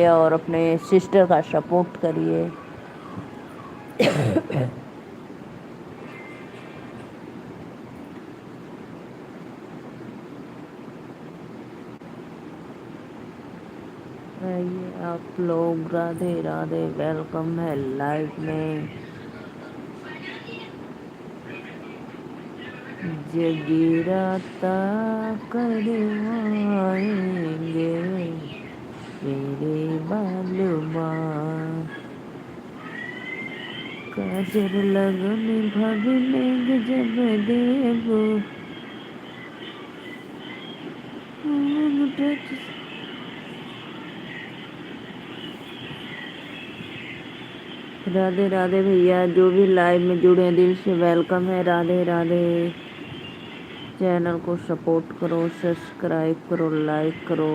और अपने सिस्टर का सपोर्ट करिए। आइए आप लोग, राधे राधे, वेलकम है लाइव में। जगीराता करवाएंगे मेरे बालुमा, काजर लगने भगने जब देव। राधे राधे भैया, जो भी लाइव में जुड़े हैं दिल से वेलकम है। राधे राधे। चैनल को सपोर्ट करो, सब्सक्राइब करो, लाइक करो।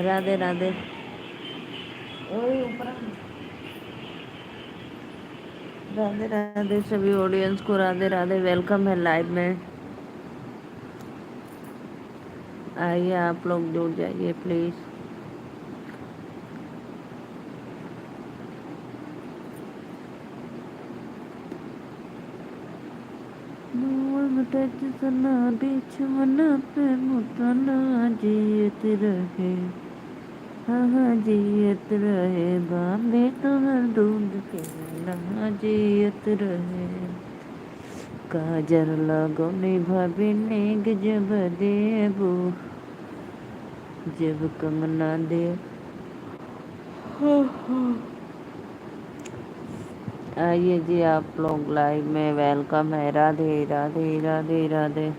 राधे राधे। राधे राधे सभी ऑडियंस को, राधे राधे, वेलकम है लाइव में। आइए आप लोग जुड़ जाइए प्लीज। सना बीच मन पे मुतना जीत रहे, हाँ जियत रहे बाबे तुम्हार दूध के ना जियत रहे। काजर लगने भाभी जब देबू, जब कंगना दे। आइए जी आप लोग लाइव में, वेलकम है। राधे राधे राधे राधे।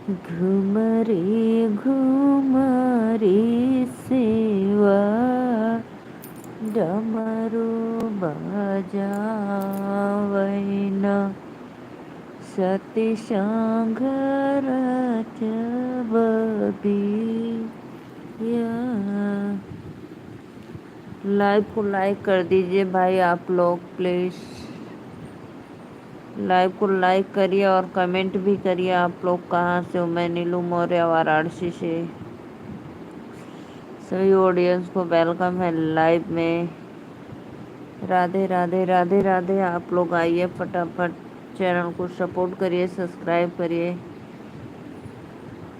घुमरी घुमरी सेवा, डमरू बजावैना, सती सांघर चबबिया। लाइव को लाइक कर दीजिए भाई आप लोग प्लीज। लाइव को लाइक करिए और कमेंट भी करिए। आप लोग कहाँ से हो? मैं नीलू मौर्य, वाराणसी से। सभी ऑडियंस को वेलकम है लाइव में। राधे राधे राधे राधे। आप लोग आइए फटाफट, चैनल को सपोर्ट करिए, सब्सक्राइब करिए।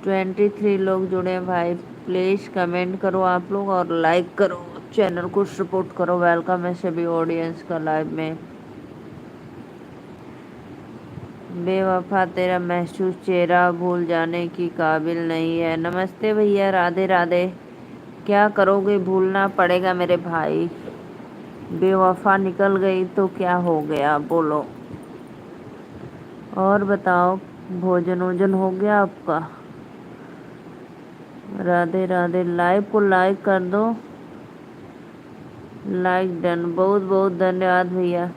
23 लोग जुड़े हैं भाई, प्लीज कमेंट करो आप लोग और लाइक करो, चैनल को सपोर्ट करो। वेलकम है सभी ऑडियंस का लाइव में। बेवफा तेरा महसूस चेहरा भूल जाने की काबिल नहीं है। नमस्ते भैया, राधे राधे। क्या करोगे, भूलना पड़ेगा मेरे भाई। बेवफा निकल गई तो क्या हो गया, बोलो। और बताओ, भोजन वोजन हो गया आपका? राधे राधे। लाइव को लाइक कर दो। लाइक डन, बहुत बहुत धन्यवाद भैया।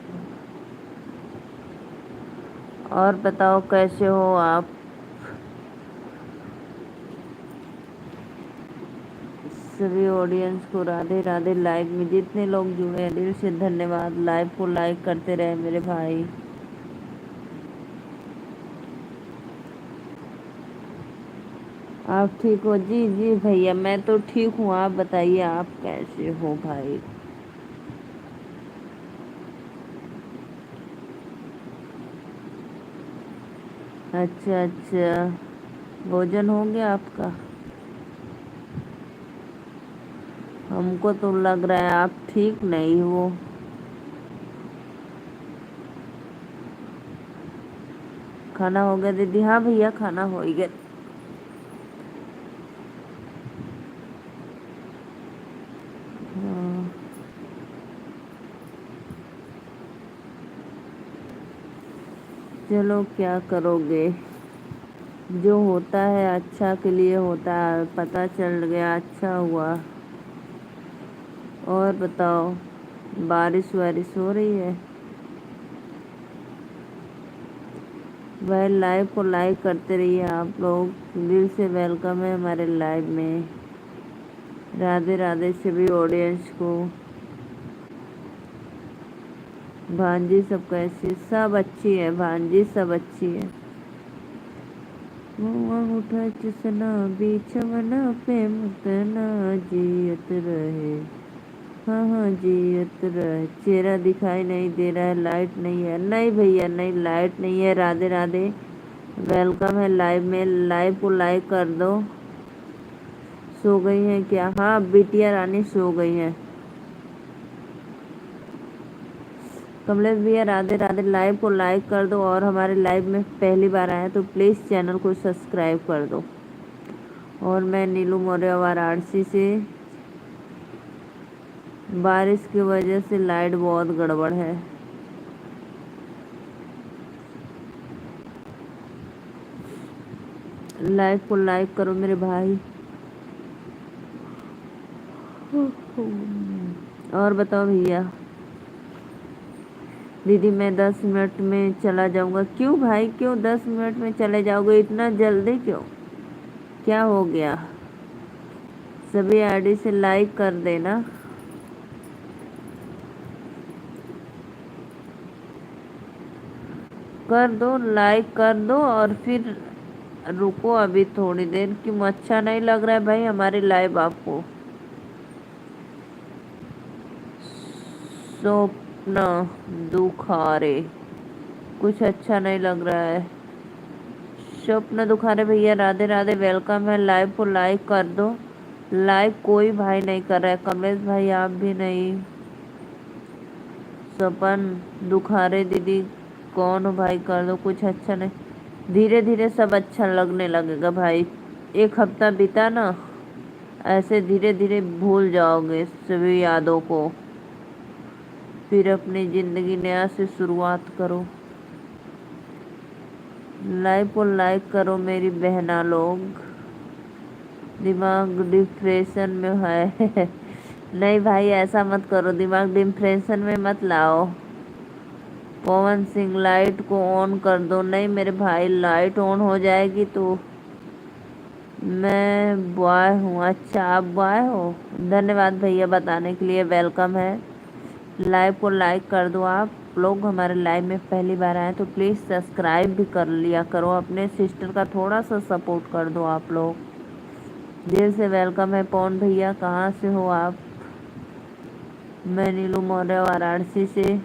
और बताओ कैसे हो आप? सभी ऑडियंस को राधे राधे। लाइव में जितने लोग जुड़े हैं दिल से धन्यवाद। लाइव को लाइक करते रहे मेरे भाई। आप ठीक हो? जी जी भैया, मैं तो ठीक हूँ। आप बताइए, आप कैसे हो भाई? अच्छा अच्छा, भोजन हो गया आपका? हमको तो लग रहा है आप ठीक नहीं हो। खाना हो गया दीदी? हाँ भैया, खाना हो ही गया। हाँ, चलो क्या करोगे, जो होता है अच्छा के लिए होता है। पता चल गया, अच्छा हुआ। और बताओ, बारिश वारिश हो रही है? वह लाइव को लाइक करते रहिए आप लोग, दिल से वेलकम है हमारे लाइव में। राधे राधे सभी ऑडियंस को। भांजी सब कैसी? सब अच्छी है भांजी, सब अच्छी है। उठा चुसना बिछवना पे मुतना जियत रहे। हाँ हाँ जियत रहे। चेहरा दिखाई नहीं दे रहा है, लाइट नहीं है। नहीं भैया नहीं, लाइट नहीं है। राधे राधे, वेलकम है लाइव में। लाइव को लाइक कर दो। सो गई हैं क्या? हाँ बिटिया रानी सो गई हैं। कमलेश भैया राधे राधे, लाइव को लाइक कर दो और हमारे लाइव में पहली बार आए तो प्लीज़ चैनल को सब्सक्राइब कर दो। और मैं नीलू मौर्य वाराणसी से। बारिश की वजह से लाइट बहुत गड़बड़ है। लाइव को लाइक करो मेरे भाई। और बताओ भैया। दीदी मैं 10 मिनट में चला जाऊंगा। क्यों भाई, क्यों 10 मिनट में चले जाओगे? इतना जल्दी क्यों? क्या हो गया? सभी आईडी से लाइक कर देना। कर दो, लाइक कर दो और फिर रुको अभी थोड़ी देर। क्यों अच्छा नहीं लग रहा है भाई हमारी लाइव आपको? स्वप्न दुखारे, कुछ अच्छा नहीं लग रहा है। स्वप्न दुखारे भैया राधे राधे, वेलकम है। लाइव को लाइक कर दो। लाइक कोई भाई नहीं कर रहा है। कमलेश भाई आप भी नहीं। स्वपन दुखारे दीदी कौन हो भाई? कर दो, कुछ अच्छा नहीं। धीरे धीरे सब अच्छा लगने लगेगा भाई। एक हफ्ता बीता ना, ऐसे धीरे धीरे भूल जाओगे सभी यादों को। फिर अपनी जिंदगी नया से शुरुआत करो। लाइव को लाइक करो मेरी बहना लोग। दिमाग डिप्रेशन में है। नहीं भाई ऐसा मत करो, दिमाग डिप्रेशन में मत लाओ। पवन सिंह लाइट को ऑन कर दो। नहीं मेरे भाई, लाइट ऑन हो जाएगी तो। मैं बॉय हूँ। अच्छा आप बॉय हो? धन्यवाद भैया बताने के लिए, वेलकम है। लाइव को लाइक कर दो आप लोग। हमारे लाइव में पहली बार आए तो प्लीज़ सब्सक्राइब भी कर लिया करो। अपने सिस्टर का थोड़ा सा सपोर्ट कर दो आप लोग। दिल से वेलकम है। पवन भैया कहाँ से हो आप? मैं नीलू मौर्य वाराणसी से।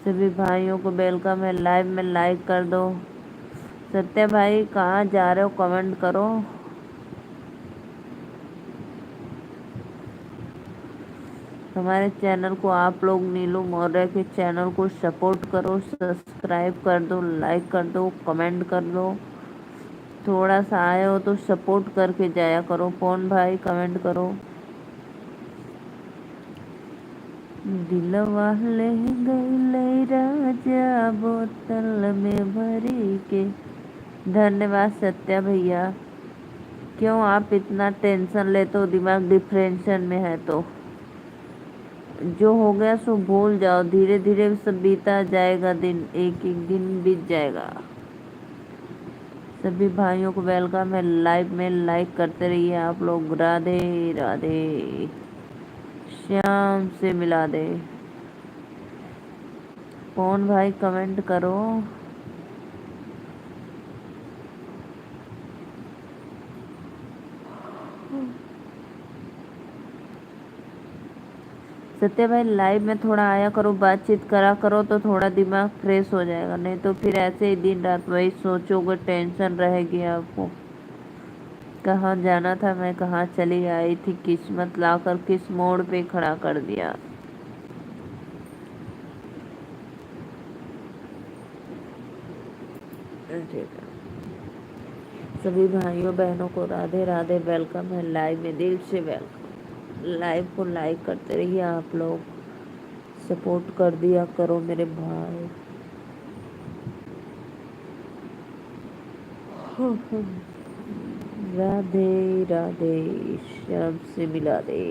सभी भाइयों को वेलकम है। लाइव में लाइक कर दो। सत्य भाई कहाँ जा रहे हो? कमेंट करो। हमारे चैनल को आप लोग नीलू मौर्य के चैनल को सपोर्ट करो, सब्सक्राइब कर दो, लाइक कर दो, कमेंट कर दो। थोड़ा सा आए हो तो सपोर्ट करके जाया करो। कौन भाई कमेंट करो। दिलवा ले गई राजा बोतल में भरी के। धन्यवाद सत्या भैया। क्यों आप इतना टेंशन लेते हो? दिमाग डिप्रेशन में है तो जो हो गया सो भूल जाओ। धीरे धीरे सब बीता जाएगा दिन, एक एक दिन बीत जाएगा। सभी भाइयों को वेलकम है। लाइव में लाइक करते रहिए आप लोग। राधे राधे। श्याम से मिला दे। कौन भाई कमेंट करो। सत्य भाई लाइव में थोड़ा आया करो, बातचीत करा करो तो थोड़ा दिमाग फ्रेश हो जाएगा। नहीं तो फिर ऐसे ही दिन रात वही सोचोगे, टेंशन रहेगी आपको। कहाँ जाना था मैं, कहाँ चली आई थी, किस्मत लाकर किस मोड़ पे खड़ा कर दिया। सभी भाइयों बहनों को राधे राधे, वेलकम है लाइव में। दिल से वेलकम। लाइव को लाइक करते रहिए आप लोग। सपोर्ट कर दिया करो मेरे भाई। राधे राधे, श्याम से मिला दे।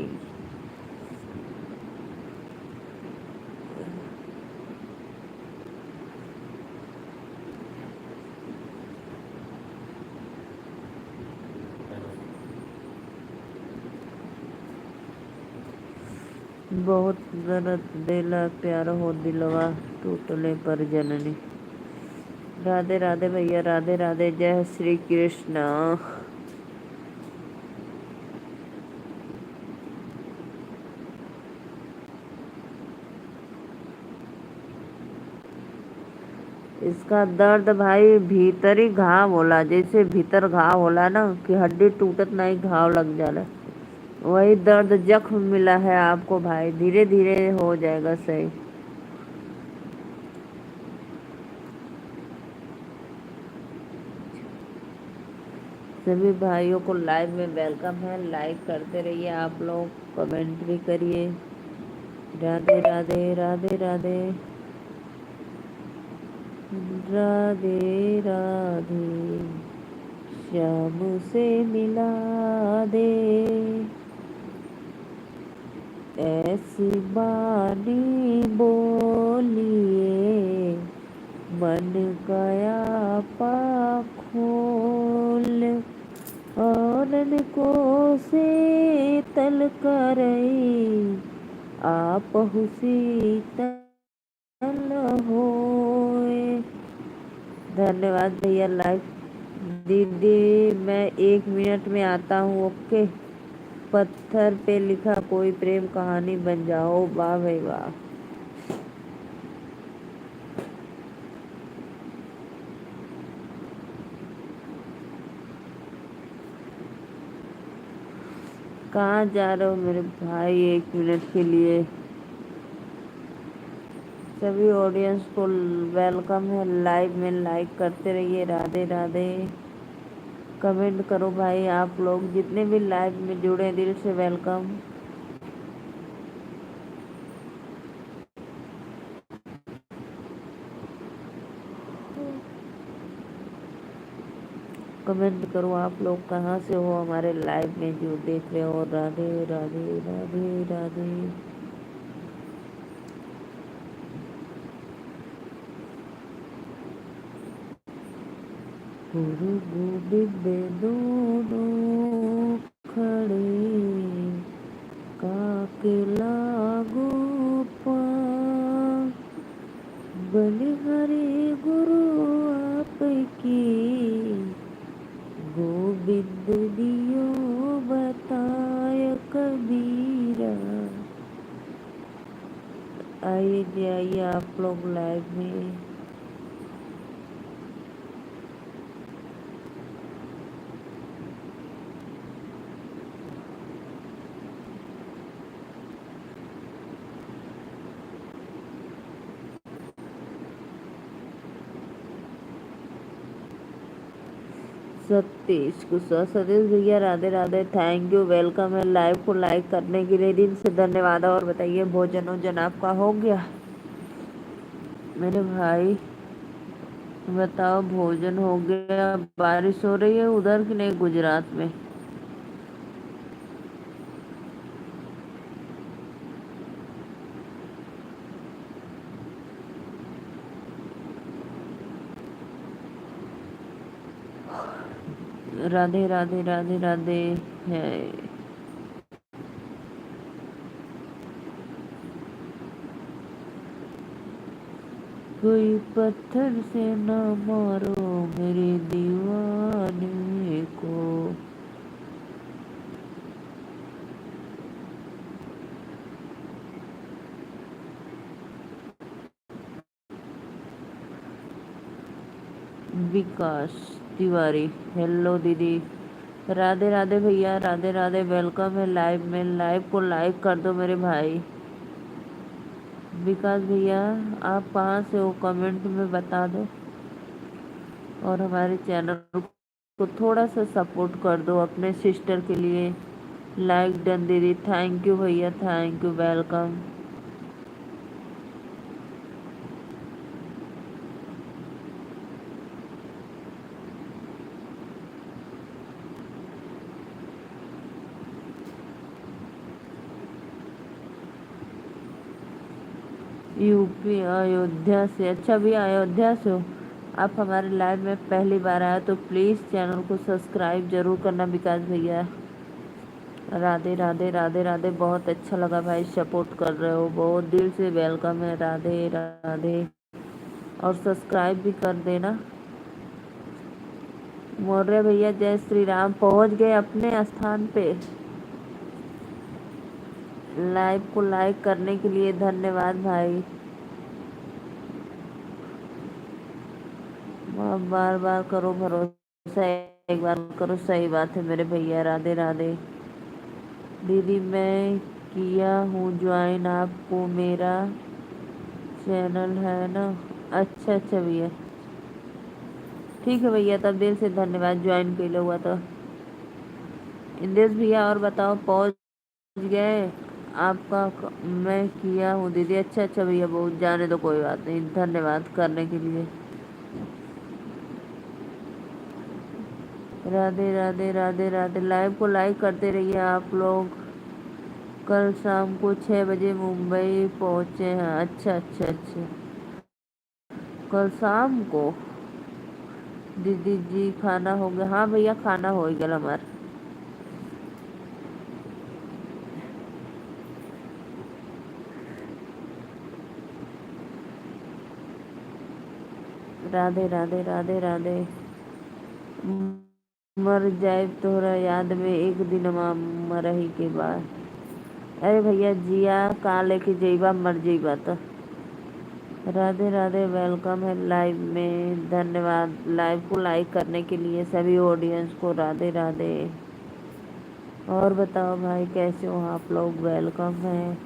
बहुत दर्द दिला प्यार हो दिलवा टूटले पर जननी। राधे राधे भैया, राधे राधे, जय श्री कृष्ण। इसका दर्द भाई भीतरी घाव होला, जैसे भीतर घाव होला ना कि हड्डी टूटत नहीं घाव लग जाला, वही दर्द जख्म मिला है आपको भाई। धीरे धीरे हो जाएगा सही। सभी भाइयों को लाइव में वेलकम है। लाइक करते रहिए आप लोग, कमेंट भी करिए। राधे राधे, राधे राधे, राधे राधे, श्याम से मिला दे। ऐसी बानी बोलिए, मन गया पाखोल, औरन को से तल करई, आप शीतल होए। धन्यवाद भैया। लाइव दीदी मैं 1 मिनट में आता हूँ, ओके। पत्थर पे लिखा कोई प्रेम कहानी बन जाओ, वाह भाई वाह। कहाँ जा रहे हो मेरे भाई 1 मिनट के लिए? सभी ऑडियंस को वेलकम है। लाइव में लाइक करते रहिए। राधे राधे, कमेंट करो भाई। आप लोग जितने भी लाइव में जुड़े दिल से वेलकम। कमेंट करो आप लोग कहाँ से हो हमारे लाइव में जो देख रहे हो। राधे राधे, राधे राधे। गुरु गोविंद दोनों खड़े, काके लागू पाँव, बलिहारी गुरु आपकी, गोविंद दियो बताय कबीरा। आइए जी आइए आप लोग लाइव में। सतीश गुस्सा, सतीश भैया Radhe Radhe, thank you, welcome है। लाइव को लाइक करने के लिए दिल से धन्यवाद। और बताइए भोजन वोजन आपका हो गया मेरे भाई? बताओ भोजन हो गया? बारिश हो रही है उधर कि नहीं गुजरात में? राधे राधे, राधे राधे है। कोई पत्थर से न मारो मेरे दीवाने को। विकास तिवारी, हेलो दीदी। राधे राधे भैया, राधे राधे, वेलकम है लाइव में। लाइव को लाइक कर दो मेरे भाई। विकास भैया आप कहाँ से हो कमेंट में बता दो, और हमारे चैनल को थोड़ा सा सपोर्ट कर दो अपने सिस्टर के लिए। लाइक डन दीदी, थैंक यू भैया, thank you, welcome. UP Ayodhya से। अच्छा भैया अयोध्या से हो। आप हमारे लाइव में पहली बार आए तो प्लीज़ चैनल को सब्सक्राइब जरूर करना विकास भैया। राधे राधे राधे राधे। बहुत अच्छा लगा भाई, सपोर्ट कर रहे हो, बहुत दिल से वेलकम है। राधे राधे। और सब्सक्राइब भी कर देना। मौर्य भैया जय श्री राम। पहुंच गए अपने स्थान पे। लाइव को लाइक करने के लिए धन्यवाद भाई। बार बार करो भरोसा, एक बार करो। सही बात है मेरे भैया। राधे राधे। दीदी मैं किया हूँ ज्वाइन, आपको मेरा चैनल है ना। अच्छा अच्छा भैया, ठीक है भैया, तब दिल से धन्यवाद ज्वाइन कर हुआ तो। इंदेश भैया और बताओ, पहुँच गए आपका मैं किया हूँ दीदी। अच्छा अच्छा भैया, बहुत जाने दो, कोई बात नहीं, धन्यवाद करने के लिए। राधे राधे राधे राधे। लाइव को लाइक करते रहिए आप लोग। कल शाम को 6 बजे मुंबई पहुँचे हैं। अच्छा अच्छा अच्छा, कल शाम को। दीदी जी खाना हो गया। हाँ भैया खाना हो गया हमारा। राधे राधे राधे राधे। मर जाए तोहरा याद में एक दिन मरही के बाद। अरे भैया जिया कहाँ लेके जइबा, मर जइबा तो। राधे राधे। वेलकम है लाइव में, धन्यवाद लाइव को लाइक करने के लिए सभी ऑडियंस को। राधे राधे। और बताओ भाई कैसे हो आप लोग, वेलकम है।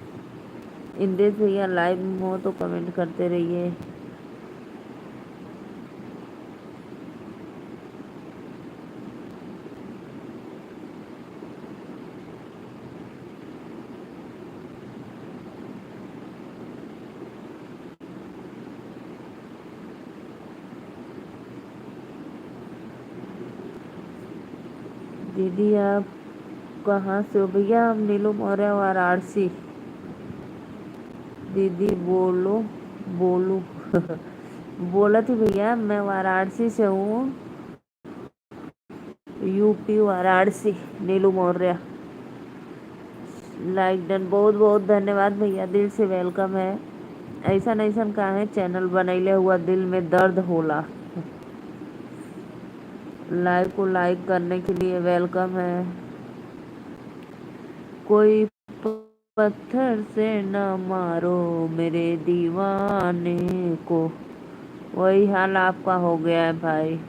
इंदेश भैया लाइव में हो तो कमेंट करते रहिए। दीदी आप कहाँ से हो? भैया हम नीलू मौर्य वाराणसी। दीदी बोलो बोलू बोला थी भैया, मैं वाराणसी से हूँ। यूपी वाराणसी। नीलू मौर्य। लाइक डन, बहुत बहुत धन्यवाद भैया, दिल से वेलकम है। ऐसा ऐसा काहे चैनल बनैले हुआ दिल में दर्द होला। लाइव को लाइक करने के लिए वेलकम है। कोई पत्थर से न मारो मेरे दीवाने को। वही हाल आपका हो गया है भाई।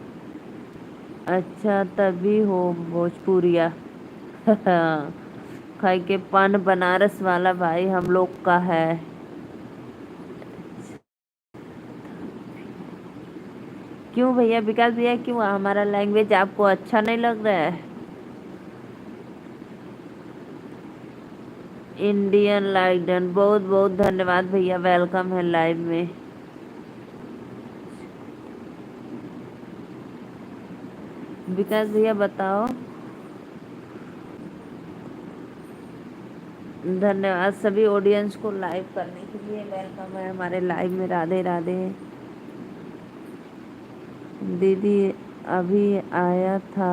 अच्छा तभी हो भोजपुरिया खाई के पान बनारस वाला भाई हम लोग का है। क्यों भैया, विकास भैया क्यों हमारा लैंग्वेज आपको अच्छा नहीं लग रहा है? इंडियन लाइडन, बहुत बहुत धन्यवाद भैया, वेलकम है लाइव में। विकास भैया बताओ। धन्यवाद सभी ऑडियंस को लाइव करने के लिए, वेलकम है हमारे लाइव में। राधे राधे। दीदी अभी आया था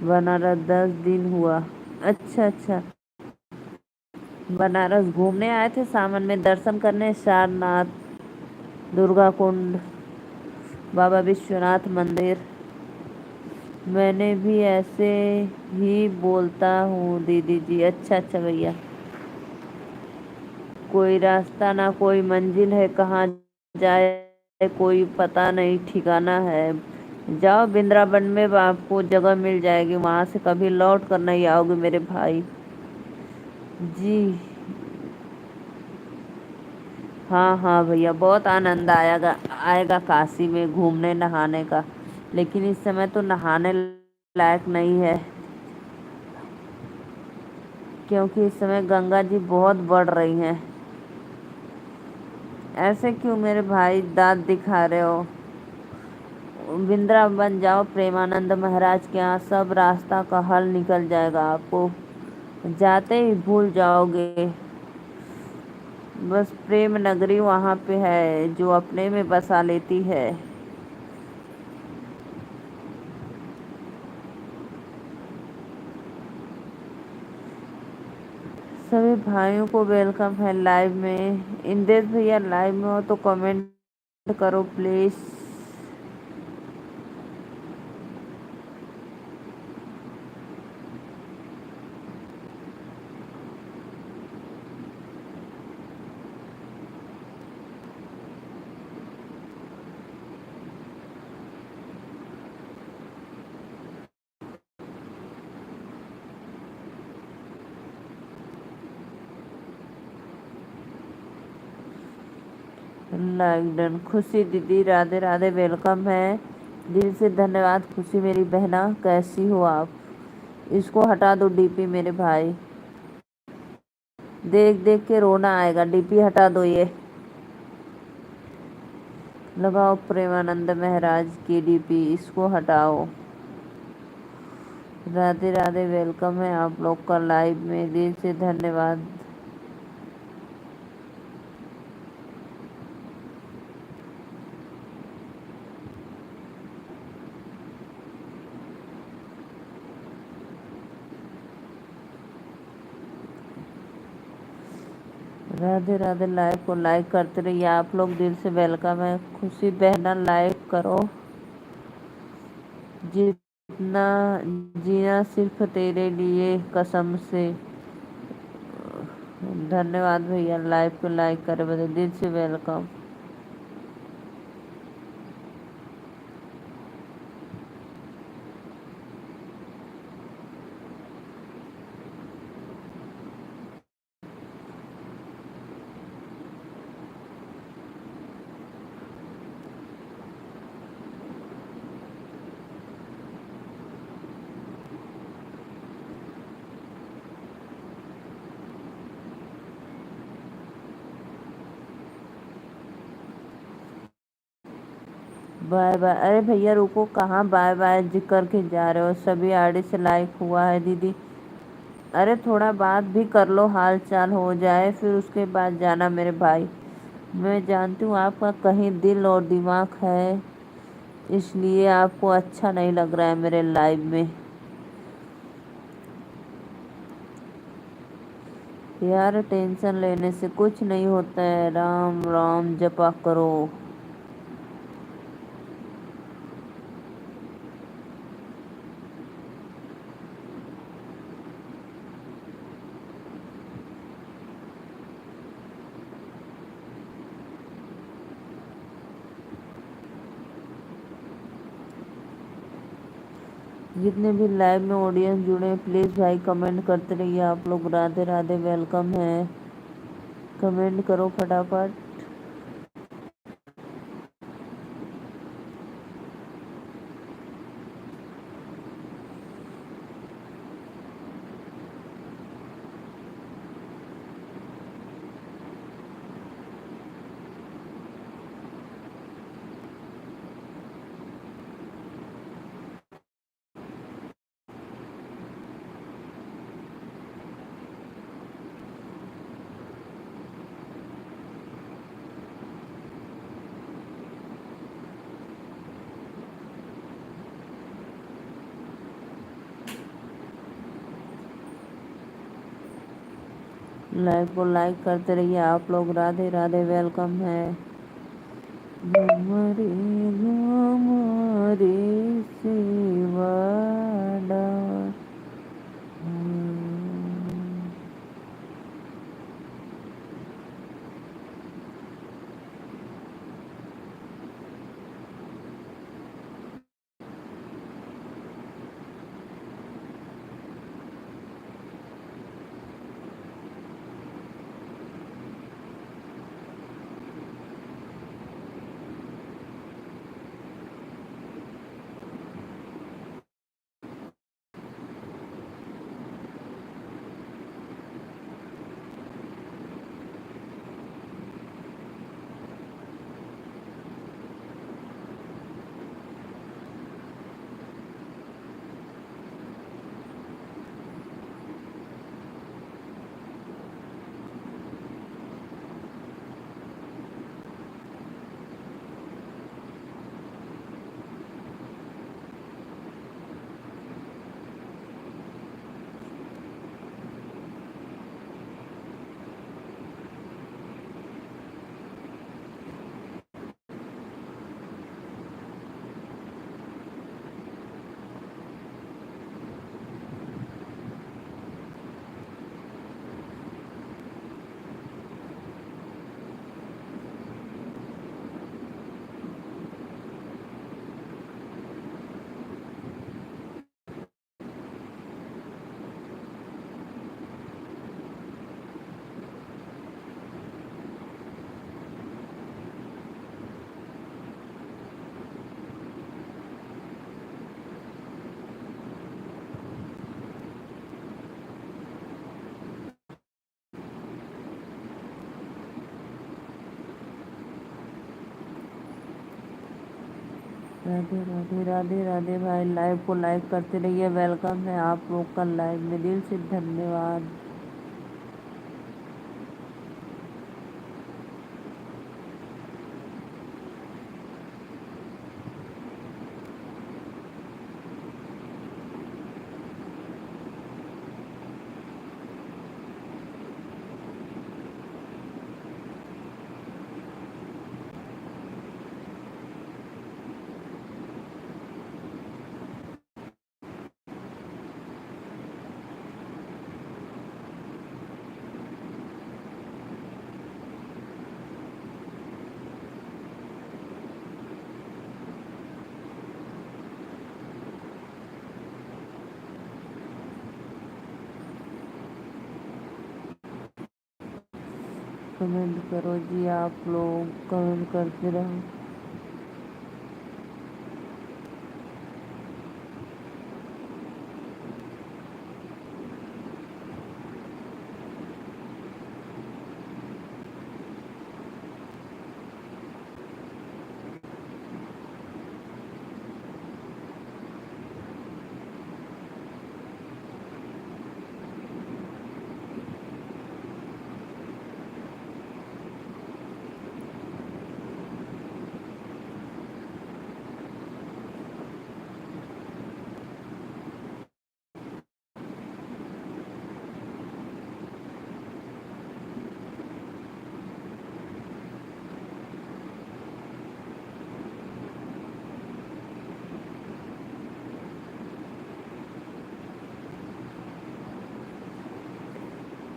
बनारस, 10 दिन हुआ। अच्छा अच्छा, बनारस घूमने आए थे सावन में, दर्शन करने सारनाथ, दुर्गा कुंड, बाबा विश्वनाथ मंदिर। मैंने भी ऐसे ही बोलता हूँ दीदी जी। अच्छा अच्छा भैया। कोई रास्ता ना कोई मंजिल है, कहाँ जाए कोई पता नहीं ठिकाना है। जाओ वृंदावन में, आपको जगह मिल जाएगी, वहाँ से कभी लौट कर नहीं आओगे मेरे भाई। जी हाँ हाँ भैया, बहुत आनंद आएगा आएगा काशी में घूमने नहाने का। लेकिन इस समय तो नहाने लायक नहीं है, क्योंकि इस समय गंगा जी बहुत बढ़ रही हैं। ऐसे क्यों मेरे भाई दांत दिखा रहे हो? वृंदावन जाओ प्रेमानंद महाराज के यहाँ, सब रास्ता का हल निकल जाएगा, आपको जाते ही भूल जाओगे। बस प्रेम नगरी वहाँ पे है जो अपने में बसा लेती है। सभी भाइयों को वेलकम है लाइव में। इंदेश भैया लाइव में हो तो कमेंट करो प्लीज। Like done. खुशी दीदी राधे राधे वेलकम है। दिल से धन्यवाद खुशी मेरी बहना। कैसी हो आप? इसको हटा दो डीपी मेरे भाई। देख देख के रोना आएगा। डीपी हटा दो ये। लगाओ प्रेमानंद महाराज की डीपी। इसको हटाओ। राधे राधे वेलकम है आप लोग का लाइव में। दिल से धन्यवाद। राधे राधे। लाइव को लाइक करते रहिए आप लोग। दिल से वेलकम है। खुशी बहना लाइक करो। जितना जीना सिर्फ तेरे लिए कसम से। धन्यवाद भैया लाइव को लाइक करे बदे। दिल से वेलकम। Bye bye. अरे भैया रुको, कहाँ बाय बाय जी करके जा रहे हो? सभी आईडी से लाइक हुआ है दीदी। अरे थोड़ा बात भी कर लो, हाल चाल हो जाए फिर उसके बाद जाना मेरे भाई। मैं जानती हूँ आपका कहीं दिल और दिमाग है, इसलिए आपको अच्छा नहीं लग रहा है मेरे लाइव में। यार टेंशन लेने से कुछ नहीं होता है। राम राम जपा करो। जितने भी लाइव में ऑडियंस जुड़े हैं प्लीज़ भाई कमेंट करते रहिए आप लोग। राधे राधे वेलकम है। कमेंट करो फटाफट। लाइव को लाइक करते रहिए आप लोग। राधे राधे वेलकम है। घुमरे घुमरे शिवाड़ा। राधे राधे राधे राधे भाई, लाइव को लाइक करते रहिए। वेलकम है आप लोग का लाइव में, दिल से धन्यवाद। कमेंट करो जी, आप लोग कमेंट करते रहो।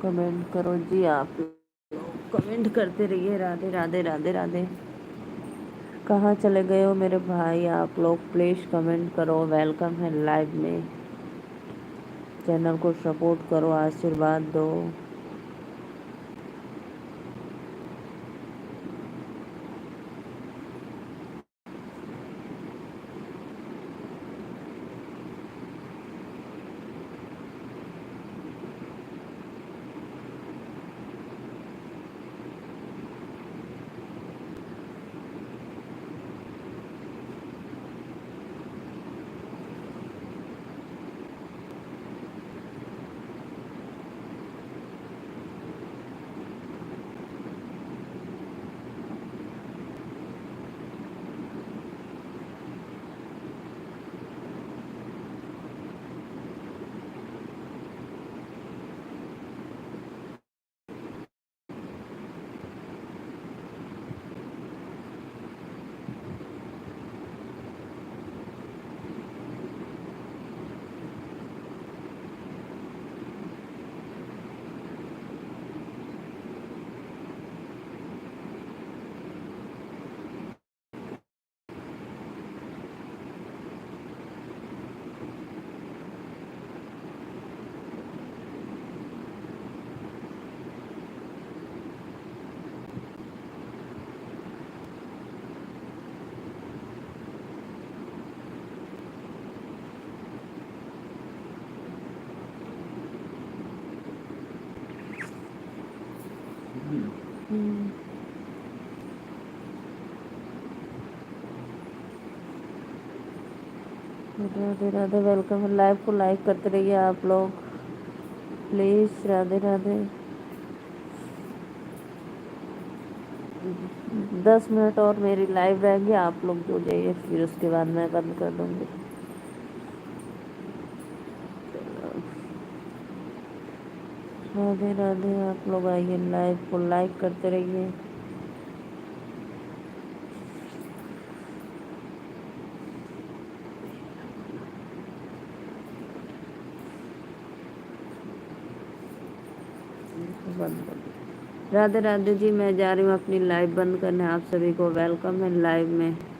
कमेंट करो जी, आप लोग कमेंट करते रहिए। राधे राधे राधे राधे। कहाँ चले गए हो मेरे भाई आप लोग, प्लीज कमेंट करो। वेलकम है लाइव में। चैनल को सपोर्ट करो, आशीर्वाद दो। राधे राधे, वेलकम है। लाइव को लाइक करते रहिए आप लोग प्लीज। राधे राधे। 10 मिनट और मेरी लाइव रहेगी, आप लोग जुड़ जाइए, फिर उसके बाद मैं बंद कर दूंगी। राधे राधे, आप लोग आइए, लाइव को लाइक करते रहिए। बंद कर दो। राधे राधे जी, मैं जा रही हूँ अपनी लाइव बंद करने। आप सभी को वेलकम है लाइव में।